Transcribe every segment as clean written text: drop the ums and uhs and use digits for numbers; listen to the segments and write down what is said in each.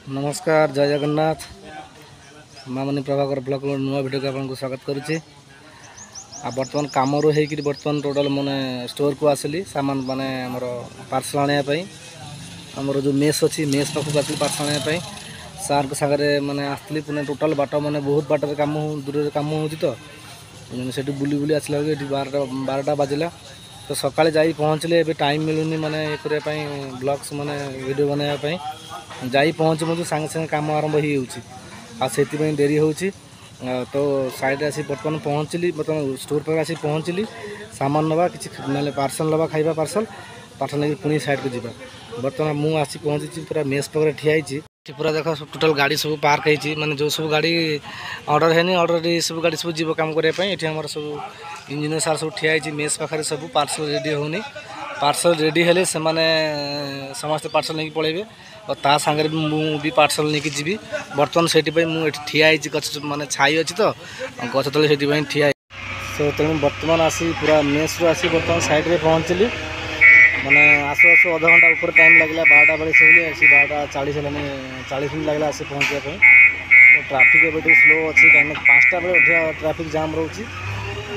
नमस्कार जय जगन्नाथ मामनी प्रभाकर ब्लॉग नुआ वीडियो को आपको स्वागत करुच्ची। बर्तमान कम होकर बर्तमान टोटाल मैंने स्टोर को आसली सामान माने आमर पार्सल आने आमर जो मेस अच्छी मेस पाखक आसली पार्सल आने सार के सागर मैंने आसली पुणे टोटाल बाट मैंने बहुत बाटर कम दूर कम हो से बुली बुली आसला ये 12टा बाजिला तो सकाଳେ ଯାଇ ପହଞ୍ଚିଲେ ଏବେ टाइम मिलूनी माने ये करने ब्लॉग्स माने वीडियो बनायापाई ଯାଇ पहुँच मुझे सांगे सांगे काम आरंभ हो डेरी हो तो साइड आसी बर्तमान पहुँचली बर्तमान स्टोर पर आसी पहुँचली सामान नवा कि ना पार्सल नवा खाइबा पार्सल पार्सल नहीं पुणी साइड को जीवा बर्तमान मुझे आसी पहुँची पूरा मेस पाखे ठिया पूरा देख टोटाल गाड़ी सब पार्क होती माने जो सब गाड़ी ऑर्डर है ऑर्डर सब गाड़ी सब जीव काम करने ये आम सब इंजीनियर सार सब ठिया मेस पाखे सब पार्सल रेडी होनी पार्सल रेडी हेले से माने समस्त पार्सल नहीं पलैबे और ता सांगे भी पार्सल नहीं जीवी बर्तमान से मुझे ठिया गच माने छाई अच्छी तो गच तले से ठिया सो तेणु बर्तमान आसी पूरा मेस रू आसी बर्तमान साइड में पहुँचली माने आसु आसु आधा घंटा ऊपर टाइम लगला 12टा बेले से 12:40 है 40 मिनट लगला आसी पहुँचापी तो ट्राफिक एवं स्लो अच्छी कहीं 5टा बेले ट्राफिक जाम रोचे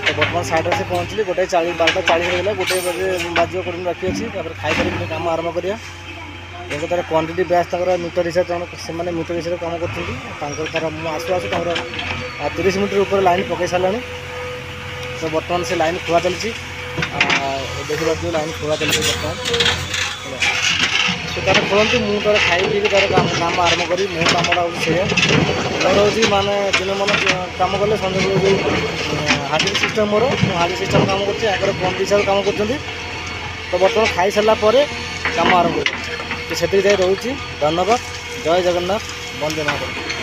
तो बर्तमान साइड से पहुँचली 12:40 होगा 1 बजे बाजी कर बाकी अच्छी खाई कम आरंभ करिया देखो तार क्वांटिटी बेस मीटर हिसाब से मीटर हिसाब कम कर आसु आसु 30 मिनट ऊपर लाइन पकई सारा तो बर्तमान से लाइन खुआ चलती देखिए लाइन खुआ चलती बर्तमान से तार खोलती मुझे तार खाई पी तार काम आरंभ करी मो कमटा हूँ माने दिन मन कम कले सन्ध्या हार्डिंग सिस्टम मोर हार्डिंग सिस्टम कम कर पंप हिसाब कम कर तो बर्तमान खाई सारा कम आरंभ कर रोचे धन्यवाद जय जगन्नाथ वंदे मातरम।